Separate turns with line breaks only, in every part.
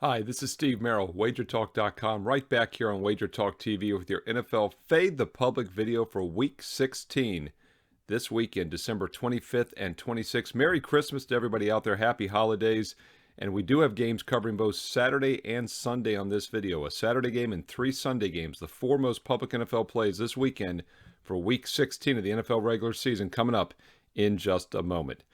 Hi, this is Steve Merril, WagerTalk.com, right back here on WagerTalk TV with your NFL Fade the Public video for Week 16 this weekend, December 25th and 26th. Merry Christmas to everybody out there. Happy holidays. And we do have games covering both Saturday and Sunday on this video. A Saturday game and 3 Sunday games. The 4 most public NFL plays this weekend for Week 16 of the NFL regular season coming up in just a moment.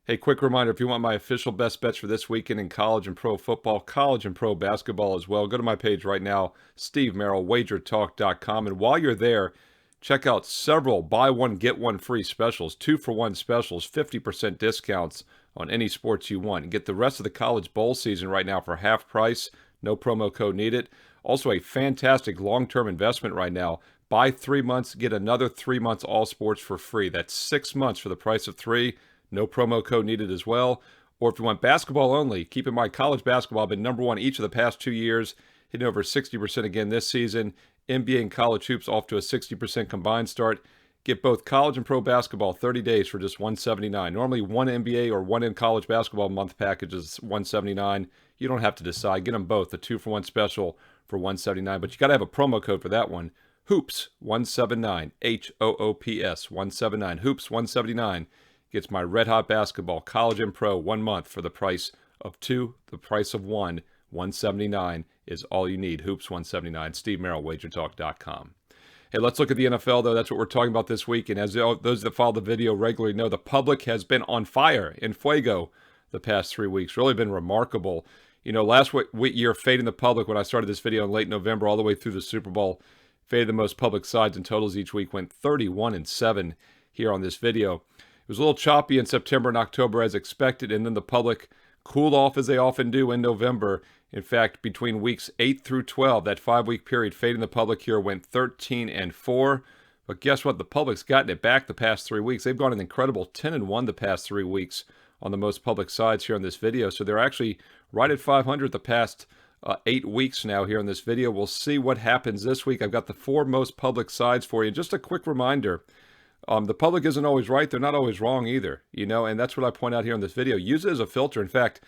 Hey, quick reminder, if you want my official best bets for this weekend in college and pro football, college and pro basketball as well, go to my page right now, Steve Merril, WagerTalk.com. And while you're there, check out several buy one, get one free specials, 2-for-1 specials, 50% discounts on any sports you want. And get the rest of the college bowl season right now for half price, no promo code needed. Also a fantastic long-term investment right now. Buy 3 months, get another 3 months all sports for free. That's 6 months for the price of 3. No promo code needed as well. Or if you want basketball only, keep in mind college basketball has been number one each of the past 2 years, hitting over 60% again this season. NBA and college hoops off to a 60% combined start. Get both college and pro basketball 30 days for just $179. Normally one NBA or one in college basketball month package is $179. You don't have to decide. Get them both, the 2-for-1 special for $179. But you got to have a promo code for that one. Hoops 179, HOOPS 179, Hoops 179. Gets my red hot basketball, college and pro, 1 month for the price of 2, the price of 1. $179 is all you need. Hoops 179. Steve Merril, WagerTalk.com. Hey, let's look at the NFL, though. That's what we're talking about this week. And as those that follow the video regularly know, the public has been on fire, in fuego, the past 3 weeks. Really been remarkable. You know, last year, fading the public, when I started this video in late November, all the way through the Super Bowl, faded the most public sides and totals each week, went 31-7 here on this video. It was a little choppy in September and October as expected, and then the public cooled off as they often do in November. In fact, between weeks 8 through 12, that 5-week period, fading the public here went 13-4. But guess what? The public's gotten it back the past 3 weeks. They've gone an incredible 10-1 the past 3 weeks on the most public sides here on this video. So they're actually right at 500 the past 8 weeks now here on this video. We'll see what happens this week. I've got the 4 most public sides for you. Just a quick reminder. The public isn't always right. They're not always wrong either, you know, and that's what I point out here in this video. Use it as a filter. In fact,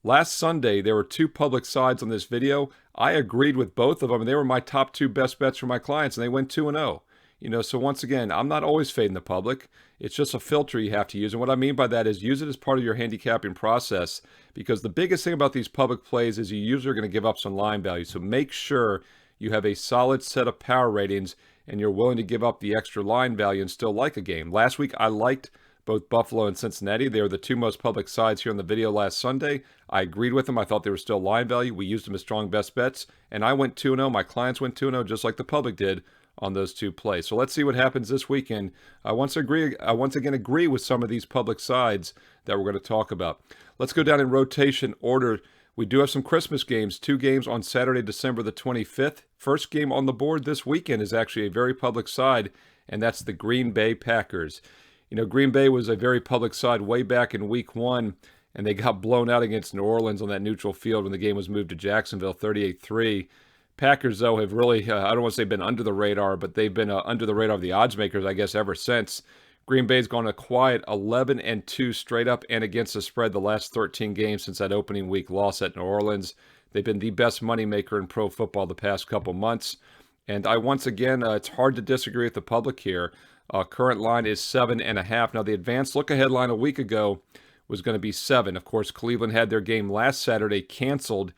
last Sunday, there were 2 public sides on this video. I agreed with both of them, and they were my top 2 best bets for my clients, and they went 2-0. You know, so once again, I'm not always fading the public. It's just a filter you have to use. And what I mean by that is use it as part of your handicapping process, because the biggest thing about these public plays is you usually are going to give up some line value. So make sure you have a solid set of power ratings and you're willing to give up the extra line value and still like a game. Last week, I liked both Buffalo and Cincinnati. They were the 2 most public sides here in the video last Sunday. I agreed with them. I thought they were still line value. We used them as strong best bets, and I went 2-0. My clients went 2-0, just like the public did on those 2 plays. So let's see what happens this weekend. I once again agree with some of these public sides that we're going to talk about. Let's go down in rotation order. We do have some Christmas games, 2 games on Saturday, December the 25th. First game on the board this weekend is actually a very public side, and that's the Green Bay Packers. You know, Green Bay was a very public side way back in week 1, and they got blown out against New Orleans on that neutral field when the game was moved to Jacksonville, 38-3. Packers, though, have really, I don't want to say been under the radar, but they've been under the radar of the oddsmakers, I guess, ever since. Green Bay's gone a quiet 11-2 straight up and against the spread the last 13 games since that opening week loss at New Orleans. They've been the best moneymaker in pro football the past couple months. And once again, it's hard to disagree with the public here. Current line is 7.5. Now, the advanced look-ahead line a week ago was going to be 7. Of course, Cleveland had their game last Saturday canceled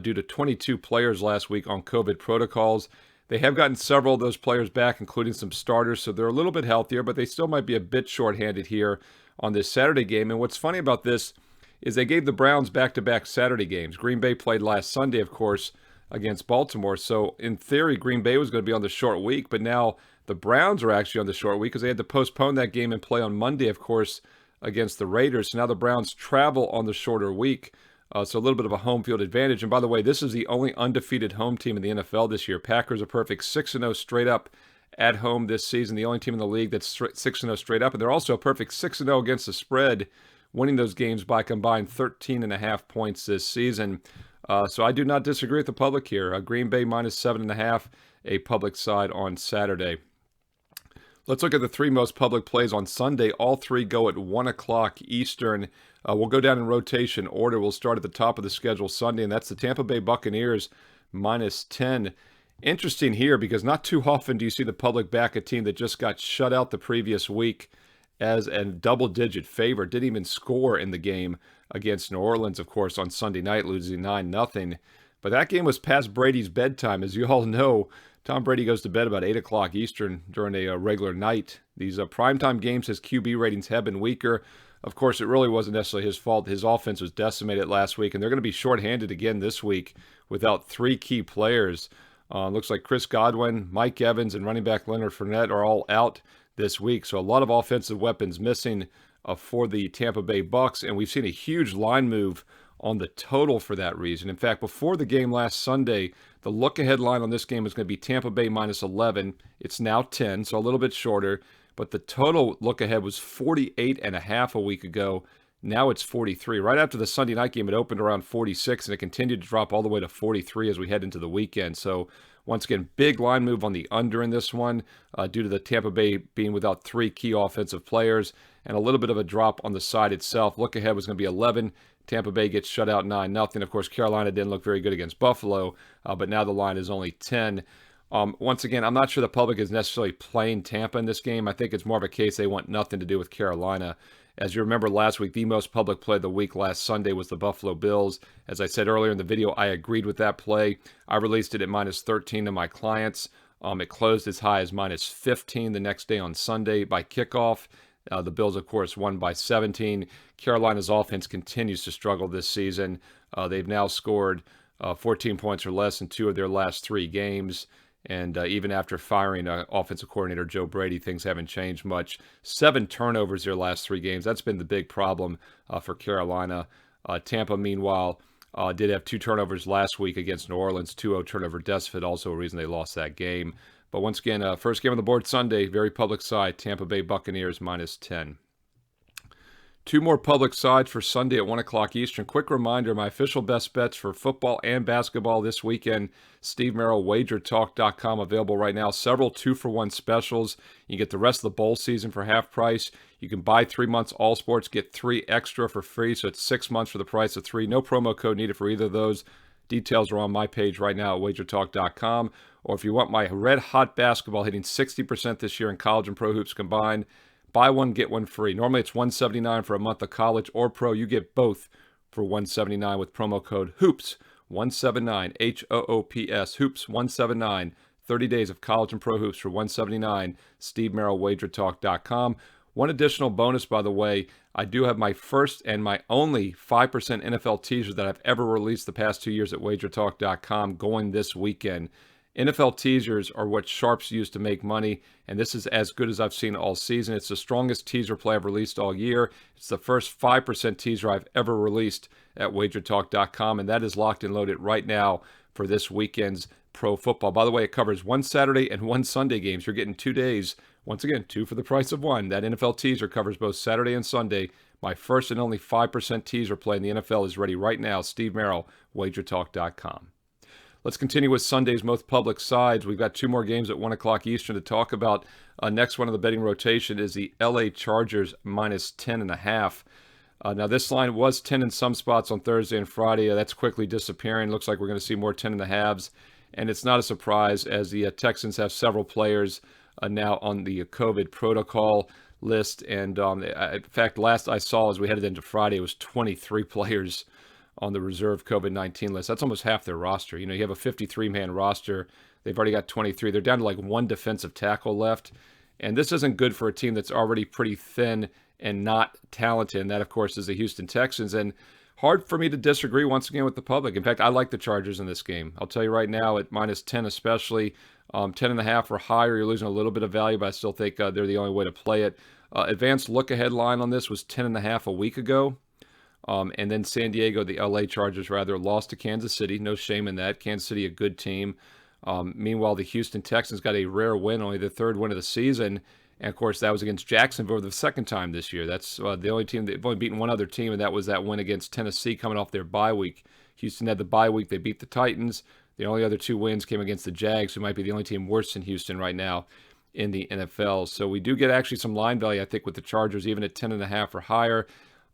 due to 22 players last week on COVID protocols. They have gotten several of those players back, including some starters, so they're a little bit healthier, but they still might be a bit shorthanded here on this Saturday game. And what's funny about this is they gave the Browns back-to-back Saturday games. Green Bay played last Sunday, of course, against Baltimore. So in theory, Green Bay was going to be on the short week, but now the Browns are actually on the short week because they had to postpone that game and play on Monday, of course, against the Raiders. So now the Browns travel on the shorter week. So a little bit of a home field advantage. And by the way, this is the only undefeated home team in the NFL this year. Packers are perfect 6-0 straight up at home this season. The only team in the league that's 6-0 straight up. And they're also a perfect 6-0 against the spread, winning those games by combined 13.5 points this season. So I do not disagree with the public here. Green Bay minus 7.5, a public side on Saturday. Let's look at the three most public plays on Sunday. All three go at 1 o'clock Eastern. We'll go down in rotation order. We'll start at the top of the schedule Sunday, and that's the Tampa Bay Buccaneers -10. Interesting here because not too often do you see the public back a team that just got shut out the previous week as a double-digit favorite. Didn't even score in the game against New Orleans, of course, on Sunday night, losing 9-0. But that game was past Brady's bedtime. As you all know, Tom Brady goes to bed about 8 o'clock Eastern during a regular night. These primetime games, his QB ratings have been weaker. Of course, it really wasn't necessarily his fault. His offense was decimated last week, and they're going to be shorthanded again this week without three key players. Looks like Chris Godwin, Mike Evans, and running back Leonard Fournette are all out this week. So a lot of offensive weapons missing for the Tampa Bay Bucs, and we've seen a huge line move on the total for that reason. In fact, before the game last Sunday, the look-ahead line on this game was going to be Tampa Bay -11. It's now 10, so a little bit shorter. But the total look-ahead was 48.5 a week ago. Now it's 43. Right after the Sunday night game, it opened around 46, and it continued to drop all the way to 43 as we head into the weekend. So once again, big line move on the under in this one due to the Tampa Bay being without three key offensive players, and a little bit of a drop on the side itself. Look-ahead was going to be 11. Tampa Bay gets shut out 9-0. Of course, Carolina didn't look very good against Buffalo, but now the line is only 10. Once again, I'm not sure the public is necessarily playing Tampa in this game. I think it's more of a case they want nothing to do with Carolina. As you remember last week, the most public play of the week last Sunday was the Buffalo Bills. As I said earlier in the video, I agreed with that play. I released it at -13 to my clients. It closed as high as -15 the next day on Sunday by kickoff. The Bills, of course, won by 17. Carolina's offense continues to struggle this season. They've now scored 14 points or less in 2 of their last 3 games. And even after firing offensive coordinator Joe Brady, things haven't changed much. 7 turnovers their last 3 games. That's been the big problem for Carolina. Tampa, meanwhile, did have 2 turnovers last week against New Orleans. 2-0 turnover deficit, also a reason they lost that game. But once again, first game on the board Sunday, very public side, Tampa Bay Buccaneers -10. 2 more public sides for Sunday at 1 o'clock Eastern. Quick reminder, my official best bets for football and basketball this weekend, Steve Merril, WagerTalk.com, available right now. Several 2-for-1 specials. You get the rest of the bowl season for half price. You can buy 3 months all sports, get 3 extra for free, so it's 6 months for the price of 3. No promo code needed for either of those. Details are on my page right now at WagerTalk.com. Or if you want my red-hot basketball hitting 60% this year in college and pro hoops combined, buy one, get one free. Normally it's $179 for a month of college or pro. You get both for $179 with promo code HOOPS179, HOOPS, HOOPS179. 30 days of college and pro hoops for $179. Steve Merril, WagerTalk.com. One additional bonus, by the way, I do have my first and my only 5% NFL teaser that I've ever released the past 2 years at WagerTalk.com going this weekend. NFL teasers are what sharps use to make money, and this is as good as I've seen all season. It's the strongest teaser play I've released all year. It's the first 5% teaser I've ever released at WagerTalk.com, and that is locked and loaded right now for this weekend's pro football. By the way, it covers 1 Saturday and 1 Sunday games. You're getting 2 days. Once again, 2 for the price of 1. That NFL teaser covers both Saturday and Sunday. My first and only 5% teaser play in the NFL is ready right now. Steve Merril, WagerTalk.com. Let's continue with Sunday's most public sides. We've got 2 more games at 1 o'clock Eastern to talk about. Next one on the betting rotation is the LA Chargers -10.5. Now, this line was 10 in some spots on Thursday and Friday. That's quickly disappearing. Looks like we're going to see more 10.5s. And it's not a surprise as the Texans have several players now on the COVID protocol list. And in fact, last I saw as we headed into Friday, it was 23 players on the reserve COVID-19 list. That's almost half their roster. You know, you have a 53-man roster. They've already got 23. They're down to like 1 defensive tackle left. And this isn't good for a team that's already pretty thin and not talented. And that, of course, is the Houston Texans. And hard for me to disagree once again with the public. In fact, I like the Chargers in this game. I'll tell you right now, at -10 especially, 10.5 or higher, you're losing a little bit of value, but I still think they're the only way to play it. Advanced look-ahead line on this was 10.5 a week ago. And then San Diego, the LA Chargers, rather, lost to Kansas City. No shame in that. Kansas City, a good team. Meanwhile, the Houston Texans got a rare win, only the 3rd win of the season. And, of course, that was against Jacksonville the 2nd time this year. That's the only team. They've only beaten one other team, and that was that win against Tennessee coming off their bye week. Houston had the bye week. They beat the Titans. The only other 2 wins came against the Jags, who might be the only team worse than Houston right now in the NFL. So we do get actually some line value, I think, with the Chargers, even at 10.5 or higher.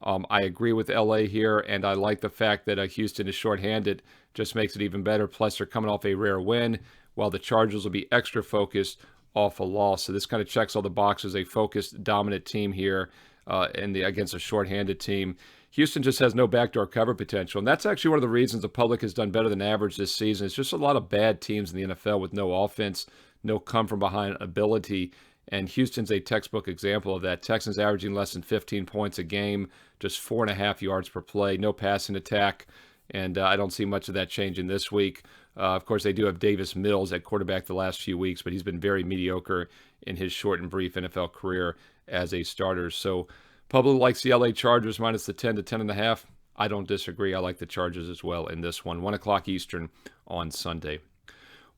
I agree with LA here, and I like the fact that Houston is shorthanded. Just makes it even better. Plus, they're coming off a rare win, while the Chargers will be extra focused off a loss. So this kind of checks all the boxes. A focused, dominant team here against a shorthanded team. Houston just has no backdoor cover potential, and that's actually one of the reasons the public has done better than average this season. It's just a lot of bad teams in the NFL with no offense, no come-from-behind ability, and Houston's a textbook example of that. Texans averaging less than 15 points a game, just 4.5 yards per play, no passing attack, and I don't see much of that changing this week. Of course, they do have Davis Mills at quarterback the last few weeks, but he's been very mediocre in his short and brief NFL career as a starter. So public likes the LA Chargers minus the 10 to 10.5. I don't disagree. I like the Chargers as well in this one. 1 o'clock Eastern on Sunday.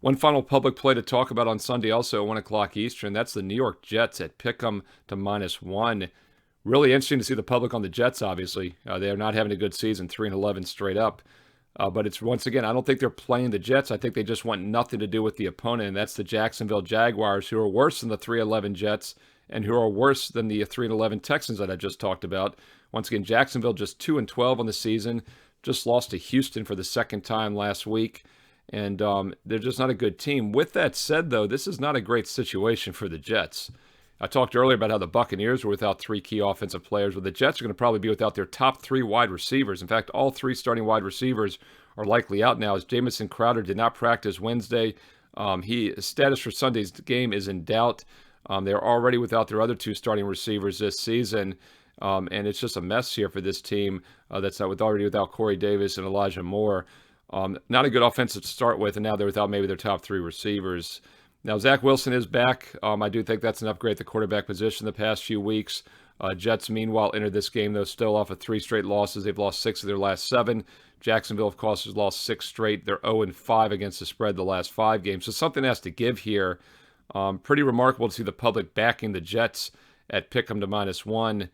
One final public play to talk about on Sunday, also at 1 o'clock Eastern. That's the New York Jets at Pick'em to -1. Really interesting to see the public on the Jets, obviously. They are not having a good season, 3-11 straight up. But it's, once again, I don't think they're playing the Jets. I think they just want nothing to do with the opponent, and that's the Jacksonville Jaguars, who are worse than the 3-11 Jets and who are worse than the 3-11 Texans that I just talked about. Once again, Jacksonville just 2-12 on the season, just lost to Houston for the second time last week, and they're just not a good team. With that said, though, this is not a great situation for the Jets. I talked earlier about how the Buccaneers were without 3 key offensive players. Well, the Jets are going to probably be without their top 3 wide receivers. In fact, all 3 starting wide receivers are likely out now, as Jamison Crowder did not practice Wednesday. His status for Sunday's game is in doubt. They're already without their other 2 starting receivers this season, and it's just a mess here for this team that's already without Corey Davis and Elijah Moore. Not a good offensive to start with, and now they're without maybe their top 3 receivers. Now, Zach Wilson is back. I do think that's an upgrade at the quarterback position the past few weeks. Jets, meanwhile, entered this game, though, still off of 3 straight losses. They've lost 6 of their last 7. Jacksonville, of course, has lost 6 straight. They're 0-5 against the spread the last 5 games. So something has to give here. Pretty remarkable to see the public backing the Jets at Pick'em to -1.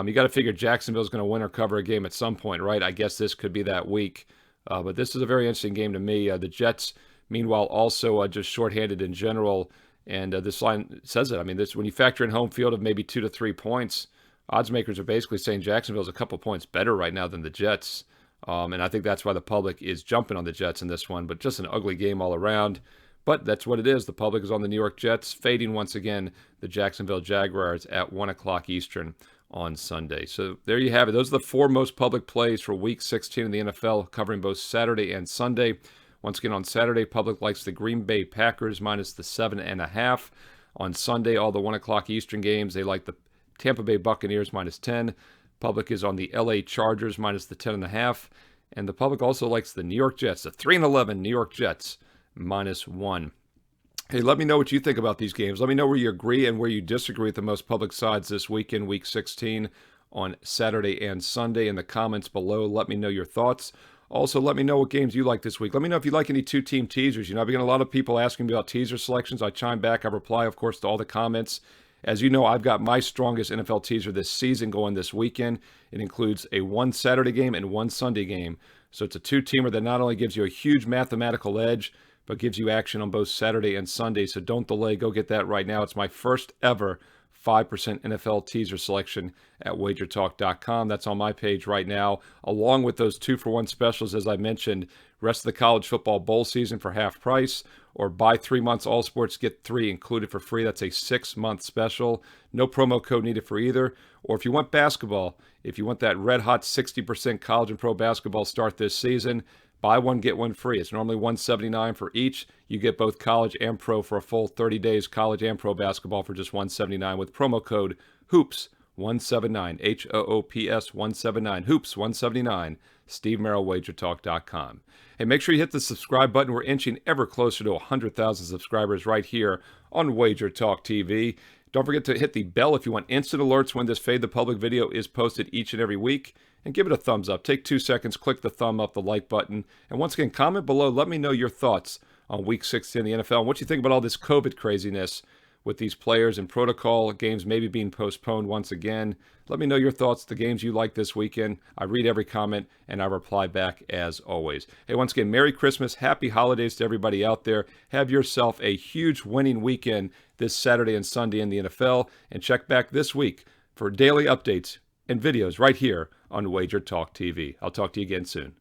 You got to figure Jacksonville's going to win or cover a game at some point, right? I guess this could be that week. But this is a very interesting game to me. The Jets, meanwhile, also just shorthanded in general. And this line says it. I mean, when you factor in home field of maybe 2 to 3 points, odds makers are basically saying Jacksonville's a couple points better right now than the Jets. And I think that's why the public is jumping on the Jets in this one. But just an ugly game all around. But that's what it is. The public is on the New York Jets, fading once again the Jacksonville Jaguars at 1 o'clock Eastern on Sunday. So there you have it. Those are the 4 most public plays for Week 16 in the NFL, covering both Saturday and Sunday. Once again, on Saturday, public likes the Green Bay Packers minus the 7.5. On Sunday, all the 1 o'clock Eastern games, they like the Tampa Bay Buccaneers minus 10. Public is on the LA Chargers minus the 10.5. And the public also likes the New York Jets, the 3-11 New York Jets -1. Hey, let me know what you think about these games. Let me know where you agree and where you disagree with the most public sides this weekend, Week 16, on Saturday and Sunday in the comments below. Let me know your thoughts. Also, let me know what games you like this week. Let me know if you like any 2-team teasers. I've been getting a lot of people asking me about teaser selections. I chime back. I reply, of course, to all the comments. As you know, I've got my strongest NFL teaser this season going this weekend. It includes a 1 Saturday game and 1 Sunday game. So it's a 2-teamer that not only gives you a huge mathematical edge, but gives you action on both Saturday and Sunday. So don't delay. Go get that right now. It's my first ever 5% NFL teaser selection at WagerTalk.com. That's on my page right now, along with those 2-for-1 specials, as I mentioned. Rest of the college football bowl season for half price, or buy 3 months all sports, get 3 included for free. That's a 6-month special. No promo code needed for either. Or if you want basketball, if you want that red-hot 60% college and pro basketball start this season, buy 1, get 1 free. It's normally $179 for each. You get both college and pro for a full 30 days, college and pro basketball for just $179 with promo code HOOPS179, HOOPS 179, HOOPS 179, Steve Merril, WagerTalk.com. Hey, make sure you hit the subscribe button. We're inching ever closer to 100,000 subscribers right here on Wager Talk TV. Don't forget to hit the bell if you want instant alerts when this Fade the Public video is posted each and every week. And give it a thumbs up. Take 2 seconds, click the thumb up, the like button. And once again, comment below. Let me know your thoughts on Week 16 in the NFL and what you think about all this COVID craziness with these players and protocol games maybe being postponed once again. Let me know your thoughts, the games you like this weekend. I read every comment, and I reply back as always. Hey, once again, Merry Christmas, Happy Holidays to everybody out there. Have yourself a huge winning weekend this Saturday and Sunday in the NFL, and check back this week for daily updates and videos right here on Wager Talk TV. I'll talk to you again soon.